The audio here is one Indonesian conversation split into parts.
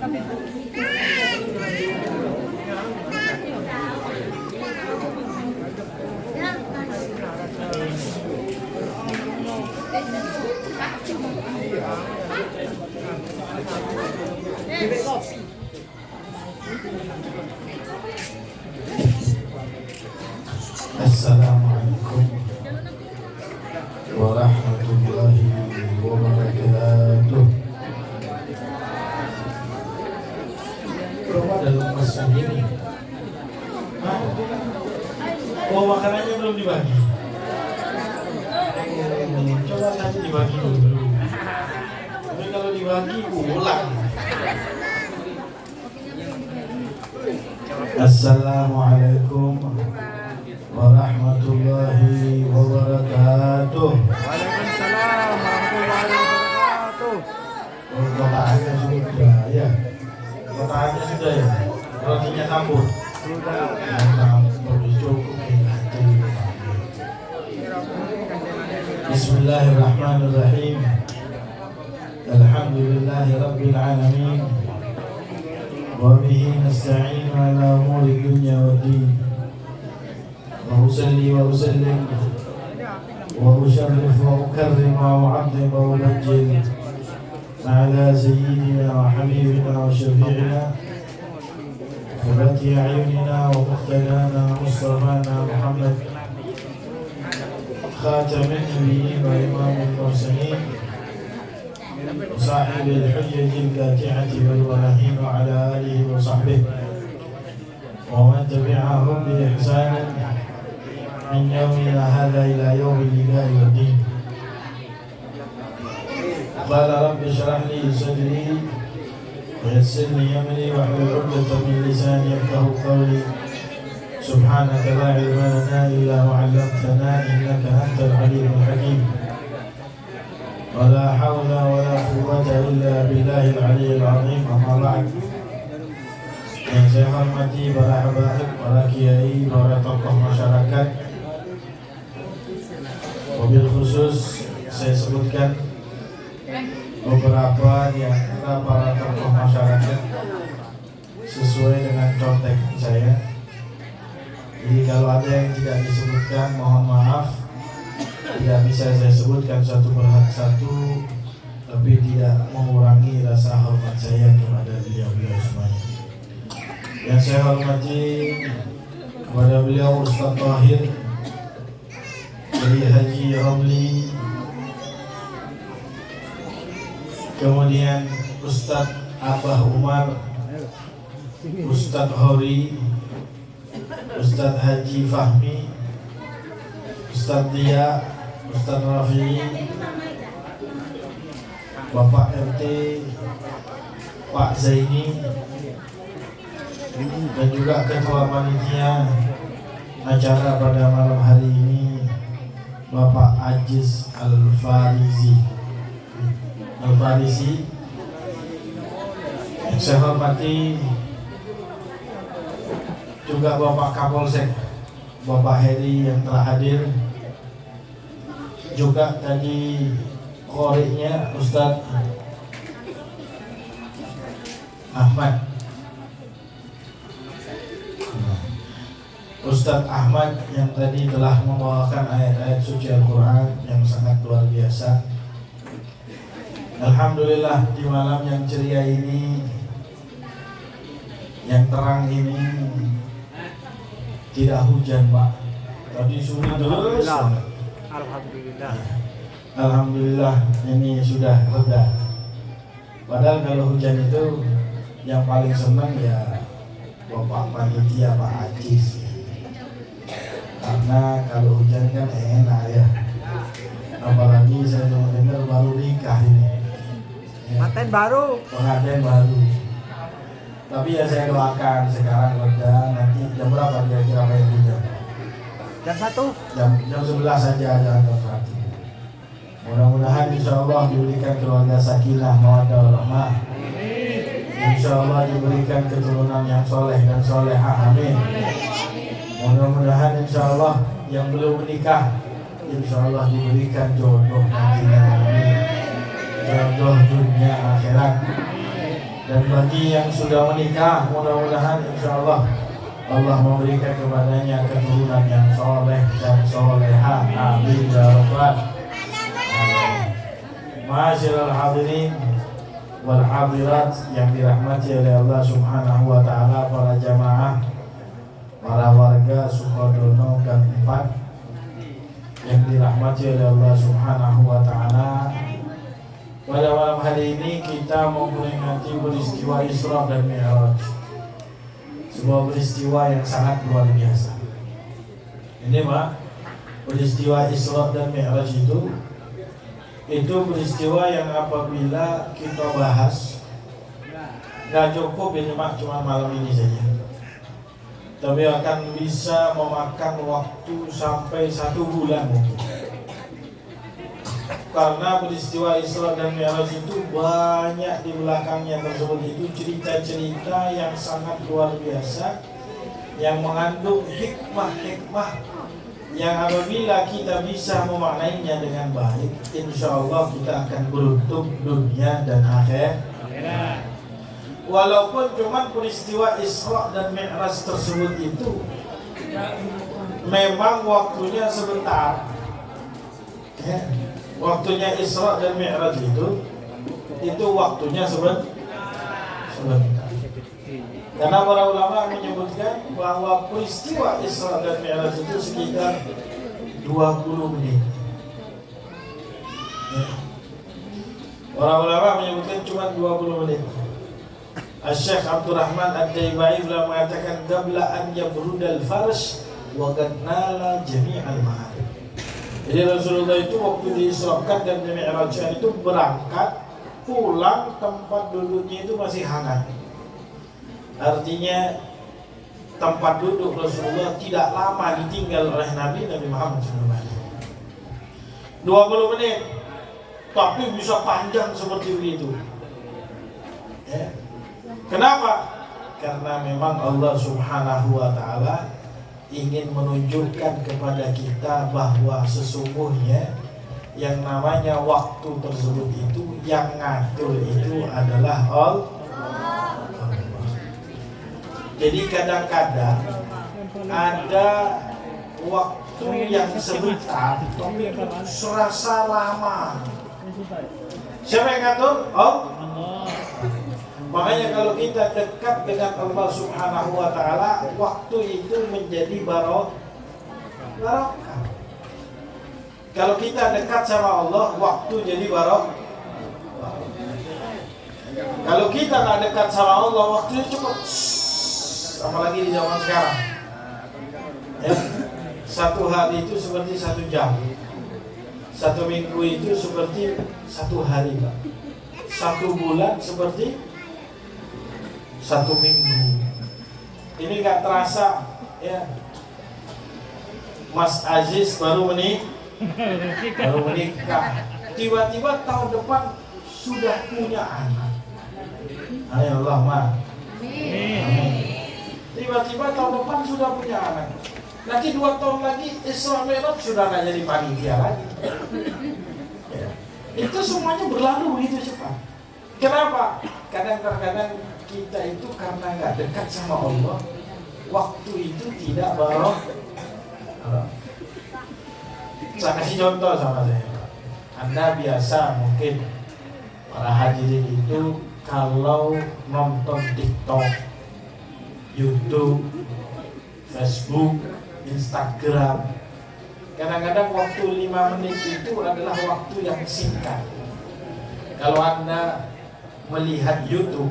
Assalamualaikum warahmatullahi wabarakatuh. Kok ada lemas ini? Hah? Oh, makanannya belum dibagi? Coba tadi dibagi dulu. Tapi kalau dibagi pulang. Assalamualaikum warahmatullahi wabarakatuh. Waalaikumsalam warahmatullahi wabarakatuh. Oh, kotaannya sudah ya. Kotaannya sudah ya. Rotinya campur. Sudah. Campur cukup hati. Bismillahirrahmanirrahim. Alhamdulillahirabbil alamin. Wa bihi nasta'inu ala umuri dunya waddin. وأصلي وأسلم وأشرف وأكرم وأعظم وأبجل على سيدنا وحبيبنا وشفيعنا قرة أعيننا ومقتدانا مصطفانا محمد خاتم النبيين وإمام المرسلين وصاحب الحجة القاطعة والبراهين وعلى آله وصحبه ومن تبعهم بإحسان من يومنا هذا إلى يوم اللقاء والدين. قال رب اشرح لي صدري ويسر لي أمري واحلل عقدة من لساني يفقهوا قولي. سبحانك لا علم لنا إلا ما علمتنا إنك أنت العليم الحكيم. ولا حول ولا قوة إلا بالله العلي العظيم. أما بعد, yang saya hormati para habaib, para kiai, para tokoh masyarakat, mobil khusus saya sebutkan beberapa di antara para tokoh masyarakat sesuai dengan contekan saya. Jadi kalau ada yang tidak disebutkan mohon maaf, tidak bisa saya sebutkan satu persatu, tapi tidak mengurangi rasa hormat saya kepada beliau-beliau semuanya. Yang saya hormati kepada beliau Ustaz Tahir, Kiai Haji Romli, kemudian Ustaz Abah Umar, Ustaz Hori, Ustaz Haji Fahmi, Ustaz Dia, Ustaz Rafi, Bapak RT, Pak Zaini, dan juga ketua panitia acara pada malam hari ini Bapak Ajiz Al-Farisi. Yang saya hormati juga Bapak Kapolsek, Bapak Heri yang telah hadir, juga tadi koriknya Ustadz Ahmad, Ustadz Ahmad yang tadi telah membawakan ayat-ayat suci Al-Quran yang sangat luar biasa. Alhamdulillah di malam yang ceria ini, yang terang ini, tidak hujan Pak. Tadi sudah terus. Alhamdulillah. Alhamdulillah ini sudah reda. Padahal kalau hujan itu yang paling senang ya Bapak panitia Pak Ajiz. Karena kalau hujan kan enak ya. Apalagi saya dengar baru nikah ini. Pengantin baru. Pengantin baru. Tapi ya saya doakan sekarang reda. Nanti jam berapa kira-kira main hujan? Jam 1. Jam 11 saja ada jam 1. Mudah-mudahan insya Allah diberikan keluarga sakinah, mawaddah warahmah. Insya Allah diberikan keturunan yang soleh dan solehah. Amin. Mudah-mudahan insya Allah yang belum menikah, insya Allah diberikan jodoh nantinya. Amin. Jodoh dunia akhirat. Dan bagi yang sudah menikah, mudah-mudahan insya Allah Allah memberikan kepadanya keturunan yang soleh dan soleha. Amin ya rabbal alamin. Ma'asyiral hadirin wal hadirat yang dirahmati oleh Allah Subhanahu wa taala, para jamaah, para warga Sukodono Gang 4 yang dirahmati oleh Allah Subhanahu wa taala. Pada malam hari ini kita mau memperingati peristiwa Isra dan Mi'raj. Sebuah peristiwa yang sangat luar biasa. Ini Pak, peristiwa Isra dan Mi'raj itu peristiwa yang apabila kita bahas gak cukup ini Pak, cuma malam ini saja, tapi akan bisa memakan waktu sampai 1 bulan mungkin. Karena peristiwa Isra dan Mi'raj itu banyak di belakangnya tersebut itu cerita-cerita yang sangat luar biasa, yang mengandung hikmah-hikmah yang apabila kita bisa memaknainya dengan baik, insya Allah kita akan beruntung dunia dan akhirat. Walaupun cuma peristiwa Isra dan Mi'raj tersebut itu memang waktunya sebentar, ya. Waktunya Isra dan Mi'raj itu waktunya sebentar. Karena para ulama menyebutkan bahwa peristiwa Isra dan Mi'raj itu sekitar 20 menit. Ya. Para ulama menyebutkan cuma 20 menit. Syekh Abdurrahman Ad-Daibai beliau mengatakan qabla an yabrudal farsh wa qad nala jami'al ma'arif. Jadi Rasulullah itu waktu diisrakan dan dimi'rajkan itu berangkat, pulang tempat duduknya itu masih hangat. Artinya tempat duduk Rasulullah tidak lama ditinggal oleh Nabi Muhammad SAW. 20 menit, tapi bisa panjang seperti itu. Ya. Kenapa? Karena memang Allah Subhanahu wa ta'ala ingin menunjukkan kepada kita bahwa sesungguhnya yang namanya waktu tersebut itu yang ngatur itu adalah Allah. Jadi kadang-kadang ada waktu yang sebentar tapi serasa lama. Siapa yang ngatur? Allah. Makanya kalau kita dekat dengan Allah Subhanahu wa ta'ala, waktu itu menjadi barokah. Kalau kita dekat sama Allah, waktu jadi barokah. Kalau kita nggak dekat sama Allah, waktunya cukup. Apalagi di zaman sekarang, ya, 1 hari itu seperti 1 jam, 1 minggu itu seperti 1 hari, Pak. 1 bulan seperti 1 minggu. Ini nggak terasa, ya. Mas Aziz baru menikah, tiba-tiba tahun depan sudah punya anak. Ayo Allah, Ma. Amin. Tiba-tiba tahun depan sudah punya anak. Nanti 2 tahun lagi Isra Mi'raj sudah nggak jadi panitia lagi. Ya. Itu semuanya berlalu begitu cepat. Kenapa? Kadang-kadang kita itu karena nggak dekat sama Allah, waktu itu tidak barokah. Saya kasih contoh sama saya. Anda biasa mungkin para hadirin itu kalau nonton TikTok, YouTube, Facebook, Instagram, kadang-kadang waktu 5 menit itu adalah waktu yang singkat. Kalau Anda melihat YouTube,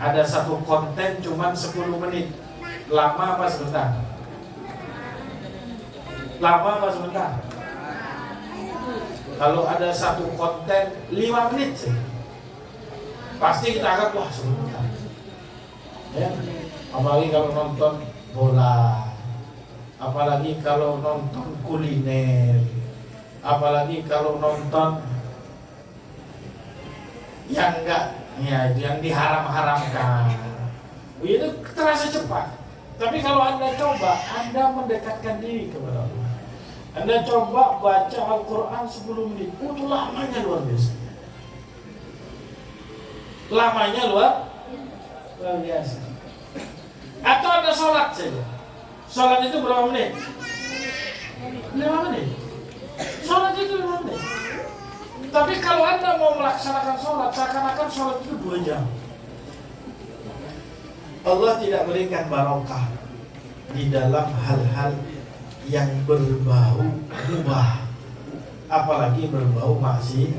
ada satu konten cuma 10 menit. Lama apa sebentar? Lama apa sebentar? Kalau ada satu konten 5 menit sih, pasti kita anggap wah sebentar. Ya. Apalagi kalau nonton bola, apalagi kalau nonton kuliner, apalagi kalau nonton yang enggak, ya, yang diharam-haramkan, itu terasa cepat. Tapi kalau Anda coba, Anda mendekatkan diri kepada Allah, Anda coba baca Al-Quran 10 menit, itu lamanya luar biasa. lamanya luar biasa. Atau ada sholat saja. Sholat itu berapa menit? 5 menit. Sholat itu 5 menit. Tapi kalau Anda mau melaksanakan sholat, seakan-akan sholat itu 2 jam. Allah tidak berikan barokah di dalam hal-hal yang berbau mubah, apalagi berbau maksiat.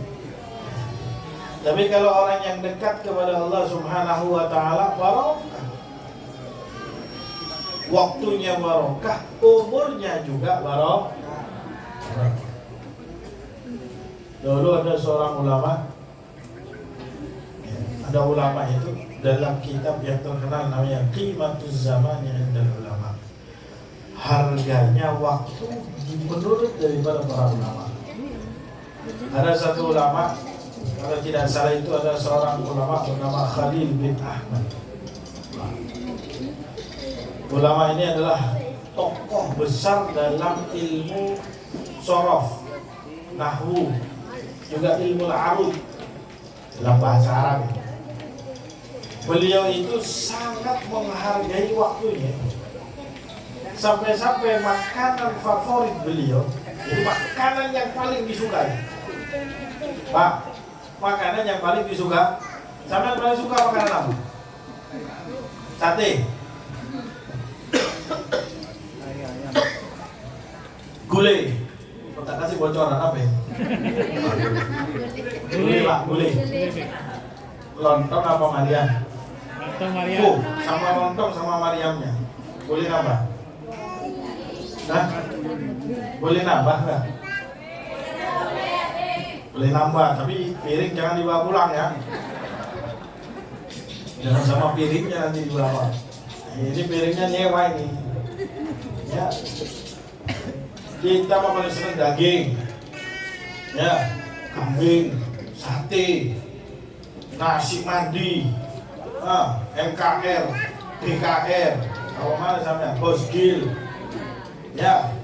Tapi kalau orang yang dekat kepada Allah Subhanahu wa Ta'ala, barokah. Waktunya barokah, umurnya juga barokah. Dulu ada seorang ulama, ada ulama itu dalam kitab yang terkenal namanya Qimatuz Zaman Indal Ulama. Harganya waktu menurut daripada para ulama. Ada satu ulama, kalau tidak salah itu ada seorang ulama bernama Khalil bin Ahmad. Ulama ini adalah tokoh besar dalam ilmu sorof, nahwu, juga ilmu arud dalam bahasa Arab. Beliau itu sangat menghargai waktunya. Sampai-sampai makanan favorit beliau itu makanan yang paling disukai. Pak, makanan yang paling disuka, sampai paling suka makanan apa? Sate. Gulai. Tak kasih bocoran apa ya? Gulai Pak, gulai. Lontong apa Mariam? Lontong Mariam. Sama lontong sama Mariamnya. Boleh nambah? Nah, boleh nambah nggak? Boleh nambah, tapi piring jangan dibawa pulang ya. Jangan sama piringnya nanti dibawa. Ini piringnya nyewa ini. Ya. Kita mah paling seneng daging. Ya, kambing, sate, nasi mandi, MKR, BKR, kalau mana sampai Bosgil, ya,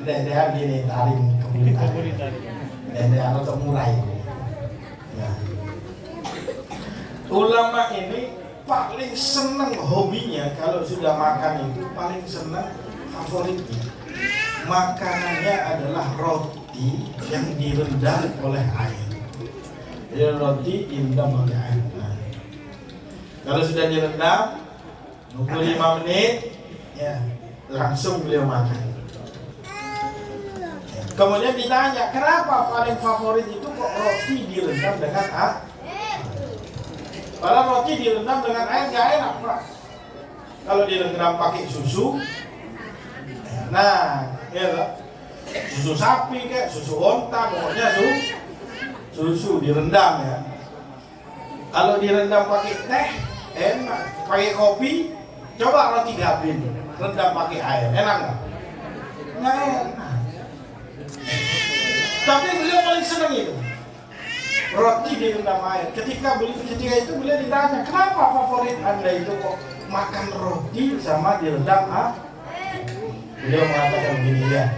daerah gini taring kemudian, daerah atau mulai. Ya. Ulama ini paling senang hobinya kalau sudah makan itu paling senang favoritnya. Makanannya adalah roti yang direndam oleh air. Jadi roti direndam oleh air. Nah, kalau sudah direndam, nunggu 5 menit, ya langsung beliau makan. Kemudian ditanya, kenapa paling favorit itu kok roti direndam dengan air? Kalau roti direndam dengan air nggak enak, Pak. Kalau direndam pakai susu, nah, ya susu sapi kayak susu onta, pokoknya susu direndam ya. Kalau direndam pakai teh enak, pakai kopi, coba roti gabin rendam pakai air, enak nggak? Nggak enak. Tapi beliau paling senang itu roti direndam air. Ketika itu beliau ditanya, kenapa favorit Anda itu kok makan roti sama direndam air? Beliau mengatakan begini, ya,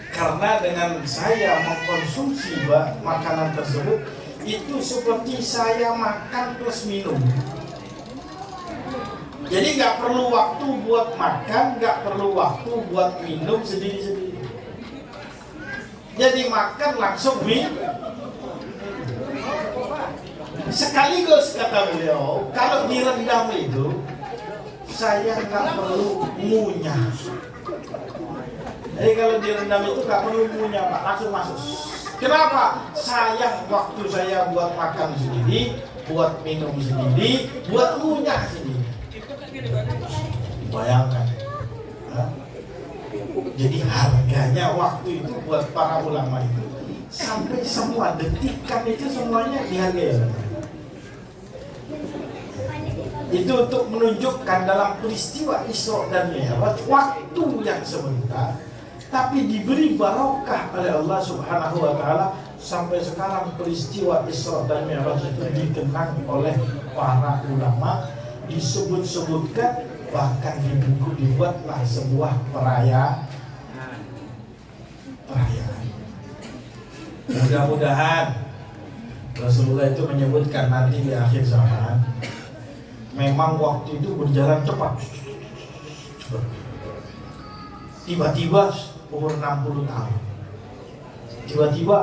karena dengan saya mengkonsumsi makanan tersebut itu seperti saya makan plus minum. Jadi nggak perlu waktu buat makan, nggak perlu waktu buat minum sendiri-sendiri. Jadi makan langsung minum. Sekaligus kata beliau, kalau direndam itu saya nggak perlu ngunyah. Jadi kalau direndam itu nggak perlu ngunyah, Pak, langsung masuk. Kenapa? Sayang waktu saya buat makan sendiri, buat minum sendiri, buat ngunyah sendiri. Bayangkan. Jadi harganya waktu itu buat para ulama itu sampai semua detikan itu semuanya dihargai. Itu untuk menunjukkan dalam peristiwa Isra dan Mi'raj waktu yang sebentar tapi diberi barokah oleh Allah Subhanahu wa Ta'ala. Sampai sekarang peristiwa Isra dan Mi'raj itu dikenang oleh para ulama, disebut-sebutkan, bahkan di buku dibuatlah sebuah perayaan. Mudah-mudahan Rasulullah itu menyebutkan nanti di akhir zaman memang waktu itu berjalan cepat. Tiba-tiba umur 60 tahun. Tiba-tiba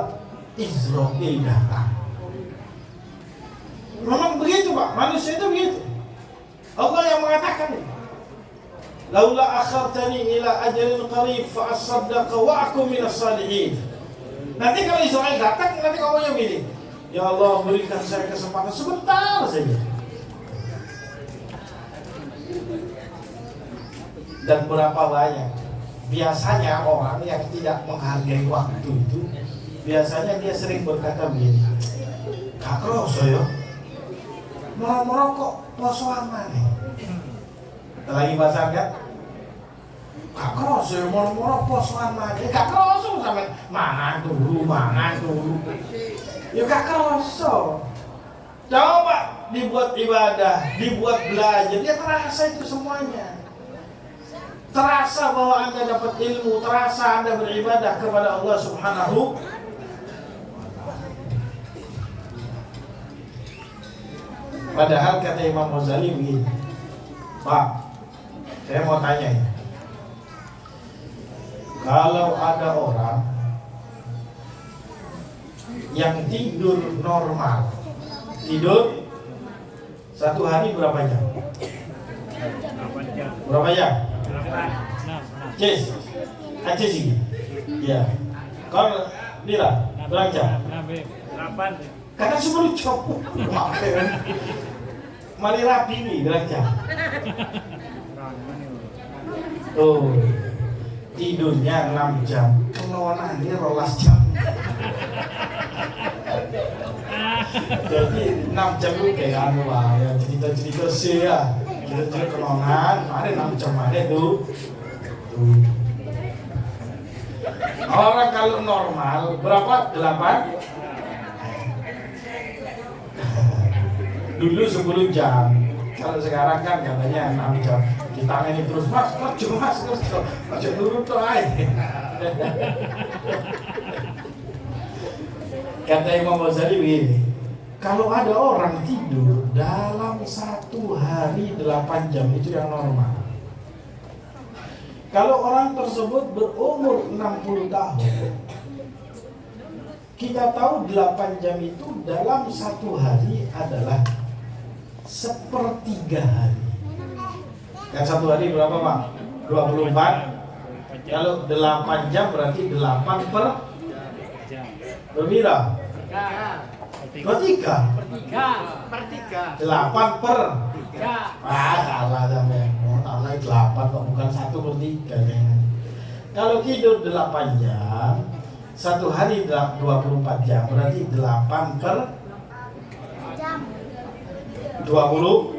Israfil datang. Memang begitu Pak, manusia itu begitu. Allah yang mengatakan, laula akhartani ila ajalin qarib fa asaddaqa wa akum minas salihin. Nanti kalau Israel datang, nanti kamu yang milih. Ya Allah, berikan saya kesempatan sebentar saja. Dan berapa banyak biasanya orang yang tidak menghargai waktu itu, biasanya dia sering berkata begini, Kak Kroso ya, mau merokok posoan mana? Lagi bahasa kan? Kak Kroso ya, mau merokok posoan mana? Kak Kroso sampai mana dulu. Ya Kak Kroso, coba dibuat ibadah, dibuat belajar, dia terasa itu semuanya. Terasa bahwa Anda dapat ilmu, terasa Anda beribadah kepada Allah Subhanahu. Padahal kata Imam Ghazali begini, Pak, saya mau tanya ya, kalau ada orang yang tidur normal, tidur satu hari berapa jam? Berapa jam? Cis, aja sih. Ya. Kalau Lila, berapa jam? 8. Kadang 10 jam. Mari rapi nih, berapa jam? Oh, tidurnya 6 jam. Kelonannya 12 jam. Jadi 6 jam itu kayak anu lah, ya cerita-cerita sih ya. Cerita kelonan, ada 6 jam ada tuh. Orang kalau normal berapa? 8? Dulu 10 jam. Kalau sekarang kan katanya 6 jam. Ditangani terus, Mas, kerja. Kerja dulu tuh aja. Kata Imam Ghazali begini, kalau ada orang tidur dalam 1 hari 8 jam itu yang normal. Kalau orang tersebut berumur 60 tahun, kita tahu 8 jam itu dalam 1 hari adalah 1/3 hari. Kan 1 hari berapa Pak? 24. Kalau 8 jam berarti 8 per berapa? 23. 8 per 3. Salah sampai. Tambah 8 kok bukan 1/3. Kalau tidur 8 jam, 1 hari 24 jam berarti 8 per 20.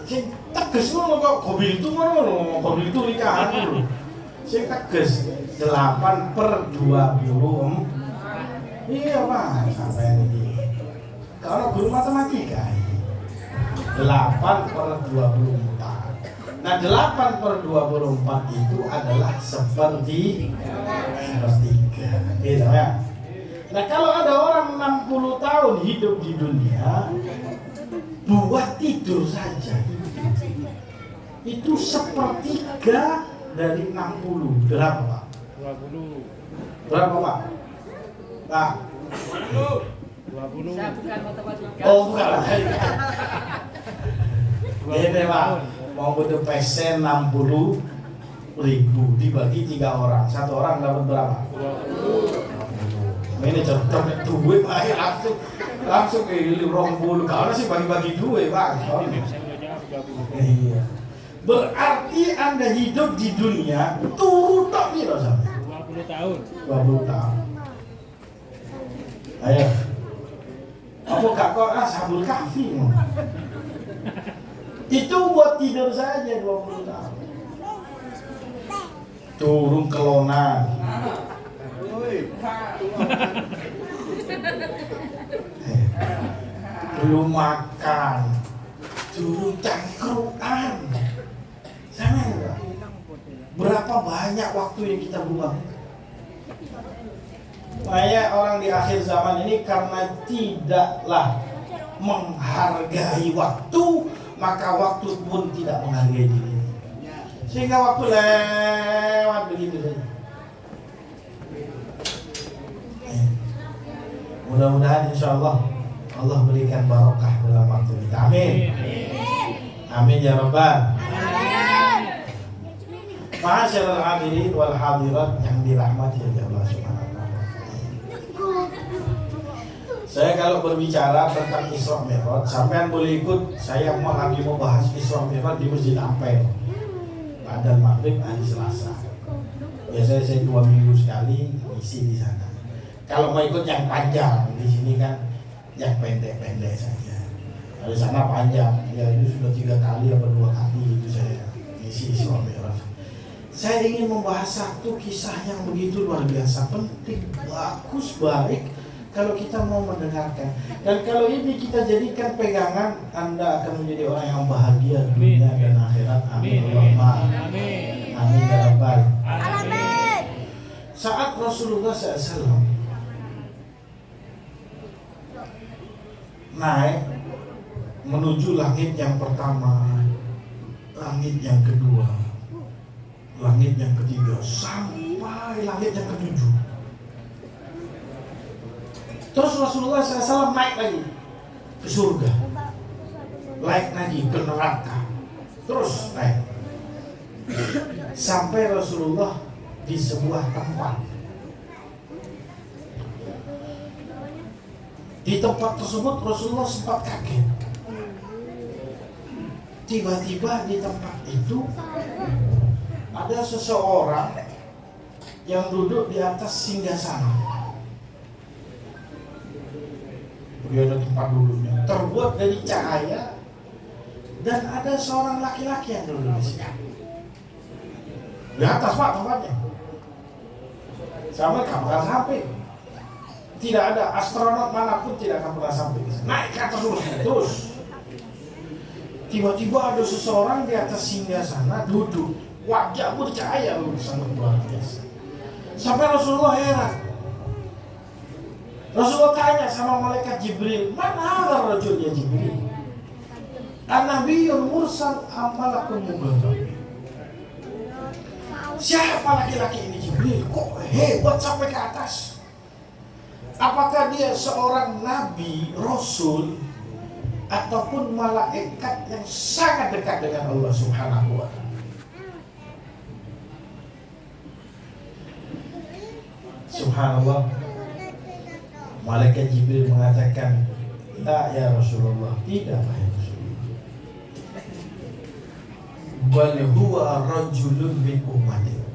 Sing tegas ngono kok gobil itu ngono, gobil itu nikahan dulu. Sing tegas 8 per 20. Iya Pak, sampai ini. Kalau guru matematika 8 per 24. Nah 8 per 24 itu adalah sepertiga. Gitu ya. Nah kalau ada orang 60 tahun hidup di dunia, buat tidur saja itu 1/3 dari 60. Berapa Pak? 20. Berapa Pak? Nah 20. Saya bukan matematika. Oh bukan lah. Ini Pak, mau butuh pesen 60.000 dibagi 3 orang. 1 orang dapat berapa? 20. Ini cepet duit Pak, langsung ke 20. Kalau sih bagi-bagi duit Pak. Iya. Berarti Anda hidup di dunia turun tak kira sampai 20 tahun. 20 tahun. Ayo. Apa gak kok Ashabul Kahfi? Itu buat tidur saja 20 tahun. Turun kelonan. Belum makan. Turun cangkruan. Sama enggak? Berapa banyak waktu yang kita buang? Makanya orang di akhir zaman ini karena tidaklah menghargai waktu, maka waktu pun tidak menghargai diri. Sehingga waktu lewat begitu saja. Mudah-mudahan insya Allah Allah berikan barokah dalam waktu kita. Amin. Amin ya Rabbal. Ma'asyiral hadirin wal hadirat yang dirahmati oleh Allah Subhanahu wa taala. Saya kalau berbicara tentang Isra Mi'raj, sampean boleh ikut. Saya lagi mau bahas Isra Mi'raj di Masjid Ampel pada maghrib hari Selasa. Biasanya saya 2 minggu sekali isi di sana. Kalau mau ikut yang panjang, di sini kan yang pendek-pendek saja. Di sana panjang, ya ini sudah 3 kali atau 2 kali itu saya isi Isra Mi'raj. Saya ingin membahas satu kisah yang begitu luar biasa, penting, bagus, baik kalau kita mau mendengarkan. Dan kalau ini kita jadikan pegangan, Anda akan menjadi orang yang bahagia dunia dan akhirat. Amin. Amin. Amin ya Rabbal. Amin. Saat Rasulullah SAW naik menuju langit yang pertama, langit yang kedua, langit yang ketiga, sampai langit yang ketujuh. Terus Rasulullah SAW naik lagi ke surga, naik lagi ke neraka, terus naik sampai Rasulullah di sebuah tempat. Di tempat tersebut Rasulullah sempat kaget. Tiba-tiba di tempat itu ada seseorang yang duduk di atas singgasana. Dia ada tempat duduknya terbuat dari cahaya, dan ada seorang laki-laki yang duduk di sini. Di atas Pak tempatnya. Sampai kapan sampai? Tidak ada astronot manapun tidak akan pernah sampai ke sana. Naik ke atas dulu terus. Tiba-tiba ada seseorang di atas singgasana duduk, wajah bercahaya sangat luar biasa. Sampai Rasulullah heran. Rasulullah tanya sama malaikat Jibril, mana rajul ya Jibril? An-Nabiyyul mursal amalakun mubarak. Siapa laki-laki ini Jibril? Kok hebat sampai ke atas? Apakah dia seorang nabi, rasul, ataupun malaikat yang sangat dekat dengan Allah Subhanahu wa taala? Subhanallah. Malaikat Jibril mengatakan, "La ya Rasulullah, tidak ya Rasulullah. Bal huwa rajulun min ummatik."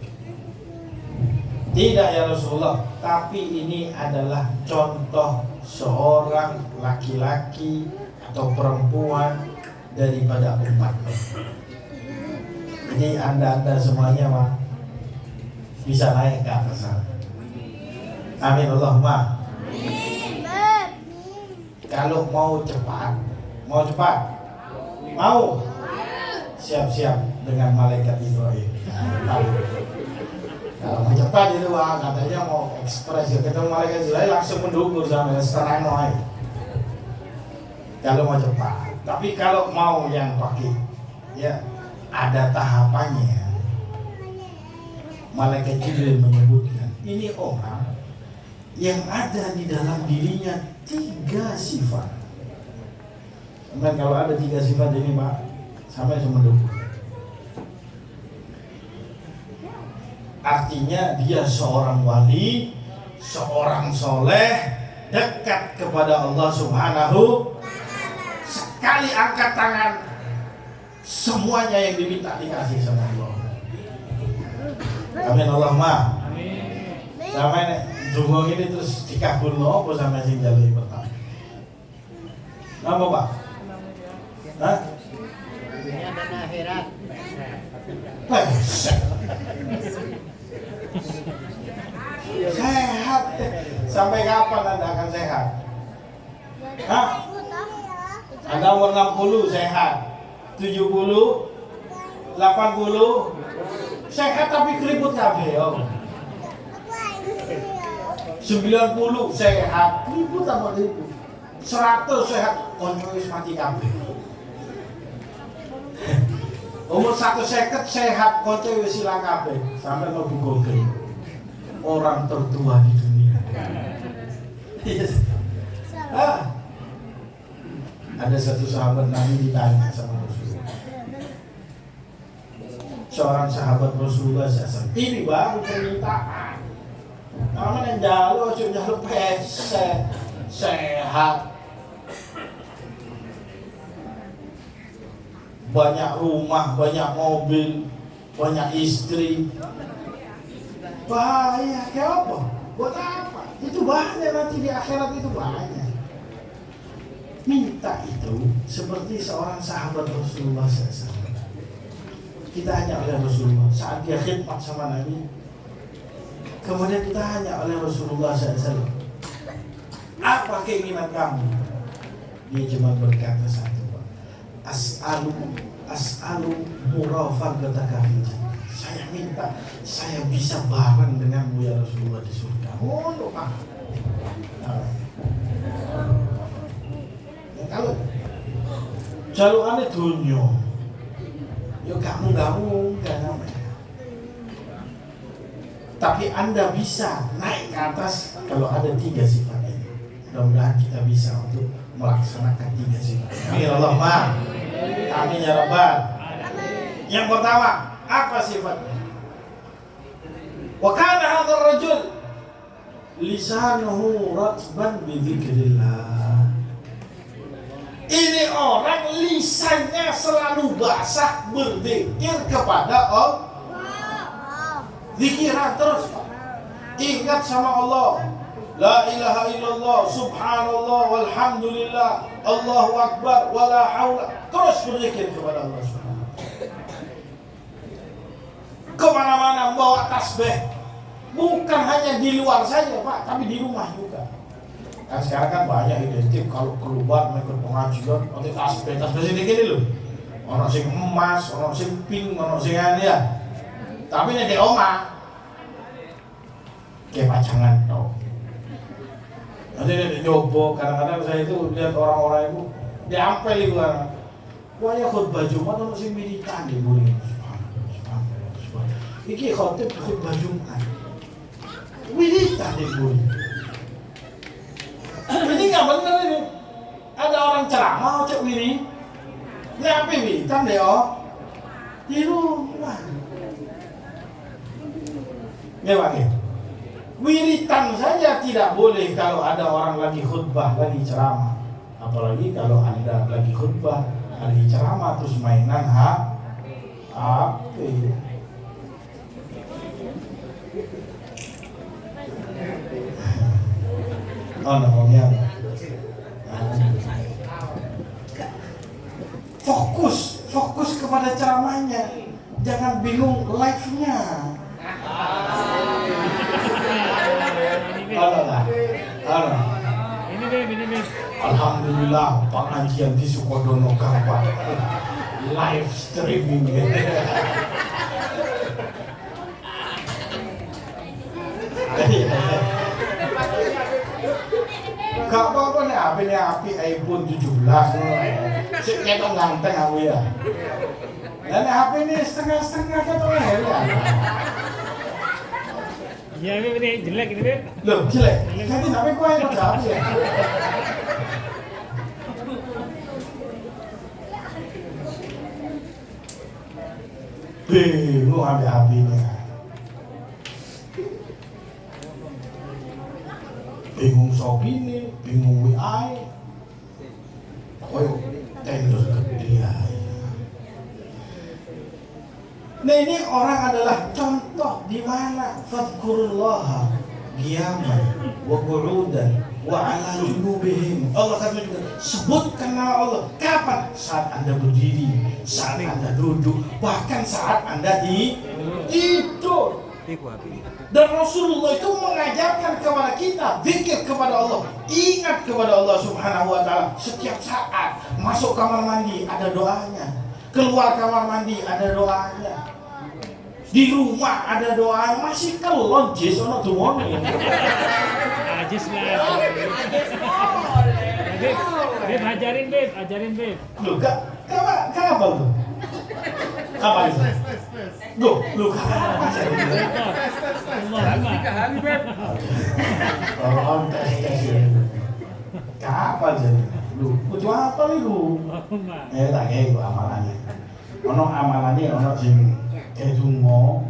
Tidak ya Rasulullah, tapi ini adalah contoh seorang laki-laki atau perempuan daripada umatmu. Jadi anda semuanya mah bisa naik ke atas sana. Amin Allahumma. Kalau mau cepat, mau siap-siap dengan malaikat Israel. Kalau mau cepat itu katanya mau ekspres ya, ketemu malaikat Israel langsung mendukur sama setengah noai. Kalau mau cepat, tapi kalau mau yang pakai, ya ada tahapannya. Malaikat Jibril menyebutkan ini orang yang ada di dalam dirinya 3 sifat. Dan kalau ada 3 sifat ini Pak, sampai mendukung. Artinya dia seorang wali, seorang soleh, dekat kepada Allah Subhanahu. Sekali angkat tangan, semuanya yang diminta dikasih sama Allah. Amin Allahumma. Sampai dungo ini terus dikabul apa sama sing jalui pertama. Napa Pak? Hah? Dunia dan akhirat. Sehat. Sampai kapan Anda akan sehat? Hah? Anda umur 60 sehat, 70, 80 sehat tapi keriput kabeh. 90 sehat, 1000 tambah 1000. 100 sehat, konco wis mati kabeh. Umur 150 sehat, konco wis ilang kabeh. Sampai mlebu Google. Orang tertua di dunia. Yes. Ada satu sahabat Nabi ditanya sama Rasulullah. Seorang sahabat Rasulullah SAW. Ini baru permintaan. Namun yang jalo, sudah sehat. Banyak rumah, banyak mobil, banyak istri. Bahaya, kayak apa? Buat apa? Itu banyak nanti di akhirat itu banyak. Minta itu seperti seorang sahabat Rasulullah SAW. Kita hanya oleh Rasulullah saat dia khidmat sama Nabi. Kemudian kita hanya oleh Rasulullah SAW. Apa keinginan kamu? Dia cuma berkata satu, Pak. As'alu murafaqataka fil jannah. Saya minta saya bisa bareng denganmu ya Rasulullah di surga. Oh, Pak. Kalau jaluannya dunia, ya kamu namanya. Tapi Anda bisa naik ke atas kalau ada 3 sifat ini. Mudah-mudahan kita bisa untuk melaksanakan 3 sifat. Amin Allahumma. Amin ya Rabbal. Yang pertama, apa sifatnya? Wa kana hadzal rajul lisanuhu ratban bi dzikrillah. Ini orang lisannya selalu basah berzikir kepada Allah. Zikiran terus, ingat sama Allah. La ilaha illallah, subhanallah, walhamdulillah, Allahu akbar, wala haula. Terus berzikir kepada Allah Subhanahu. Kemana-mana bawa tasbih. Bukan hanya di luar saja Pak, tapi di rumah juga. Nah, sekarang kan banyak identik kalau keluar ikut pengajian, pakai tasbih sedikit ini loh. Ono sing emas, ono sing pink, ono sing ya. Tapi nek di omah kayak pacangan tau. Nanti dia nyoba, kadang-kadang saya itu lihat orang-orang itu diampel itu kan. Wah ya khutbah Jumat ono sing militan di buri. Iki khutbah Jumat. Militan di buri. Ini nggak bener ini. Ada orang ceramah cek wiri. Ngapain militan deh oh? Di rumah. Ya Pak ya. Wiritan saja tidak boleh kalau ada orang lagi khutbah, lagi ceramah. Apalagi kalau Anda lagi khutbah, lagi ceramah terus mainan HP. Oh, namanya fokus kepada ceramahnya, jangan bingung live-nya. Ini. Alhamdulillah pengajian di Sukodono Kampar live streaming. Gak apa-apa nih api iPhone 17 sik ketok ganteng aku ya. Dan HP ini setengah-setengah ketok ya. Ya ini jelek ini. Loh, jelek. Jadi HP kok yang gak ya. Bingung ambil HP-nya. Bingung Shopee, bingung WA. Oh, tender gede ya. Nah ini orang adalah contoh di mana fadkurullaha qiyaman wa qu'udan wa 'ala junubihim. Allah kata juga sebutkan nama Allah kapan? Saat Anda berdiri, saat Anda duduk, bahkan saat Anda tidur. Dan Rasulullah itu mengajarkan kepada kita zikir kepada Allah, ingat kepada Allah Subhanahu wa taala setiap saat. Masuk kamar mandi ada doanya, keluar kamar mandi ada doanya. Di rumah ada doa masih kelon jis ono dungane. Ajis lah. Beb, ajarin beb. Loh, apa tuh? Apa itu? Loh, oh, tes ya. Kapan jadi? Loh, kudu apa nih lu? Tak kayak amalannya. Ono amalannya, ono sing kayak dungo.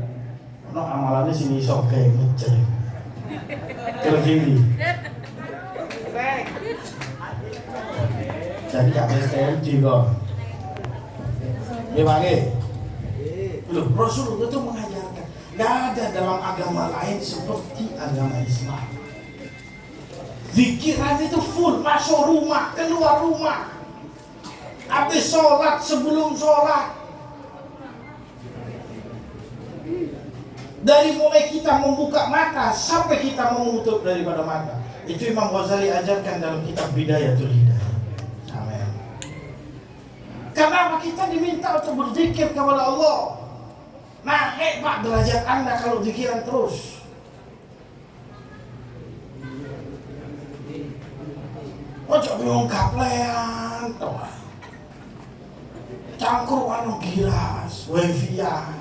Ono amalannya sini sok kayak ngecek. Kalau gini. Jadi KPSTM juga. Ya Bang. Loh, Rasulullah itu mengajarkan gak ada dalam agama lain seperti agama Islam. Zikiran itu full, masuk rumah, keluar rumah, habis sholat, sebelum sholat. Dari mulai kita membuka mata sampai kita menutup daripada mata. Itu Imam Ghazali ajarkan dalam kitab Bidayatul Hidayah. Amin. Karena kita diminta untuk berzikir kepada Allah. Naik Pak derajat Anda kalau zikiran terus. Ojo bingung kaplean toh. Cangkruk anu giras, wifi-an.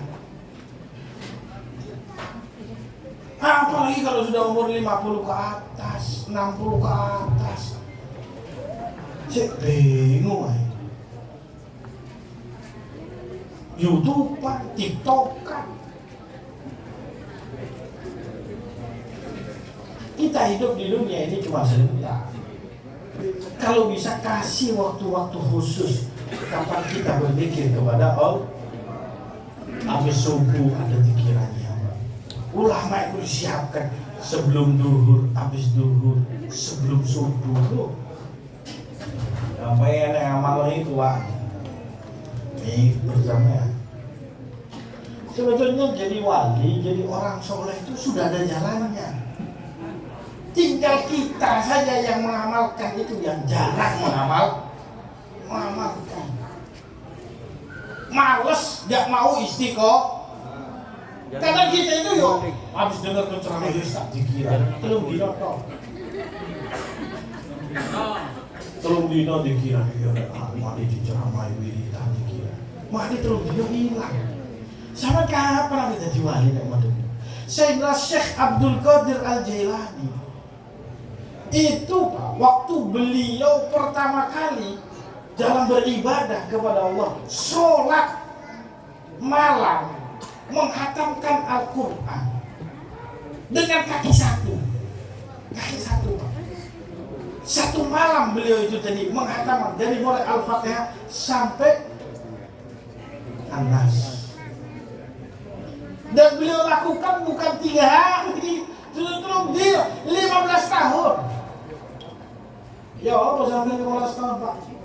Apalagi kalau sudah umur 50 ke atas, 60 ke atas. Cek bingung ay. YouTube-an, TikTok-an. Kita hidup di dunia ini cuma sebentar. Kalau bisa kasih waktu-waktu khusus kapan kita berzikir kepada Allah. Habis subuh ada pikirannya. Ulama itu disiapkan sebelum duhur, habis duhur, sebelum subuh. Sampai yang amal itu bersama ya. Sebetulnya jadi wali, jadi orang soleh itu sudah ada jalannya. Tinggal kita saja yang mengamalkan itu, yang jarang mengamalkan. Males, gak mau istiqomah. Karena kita itu yuk habis dengar ceramah Ustaz dikira telung dino tok. Telung dino dikira mari diceramah wiridan dikira. Mari telung dino hilang. Sama kapan kita jadi wali nek model. Sayyidina Syekh Abdul Qadir Al-Jailani itu Pak, waktu beliau pertama kali dalam beribadah kepada Allah, sholat malam, menghatamkan Al-Quran dengan kaki satu Pak. Satu malam beliau itu jadi menghatamkan dari mulai Al-Fatihah sampai An-Nas. Dan beliau lakukan bukan 3 hari, terus dia 15 tahun. Ya apa sampai 15 tahun Pak?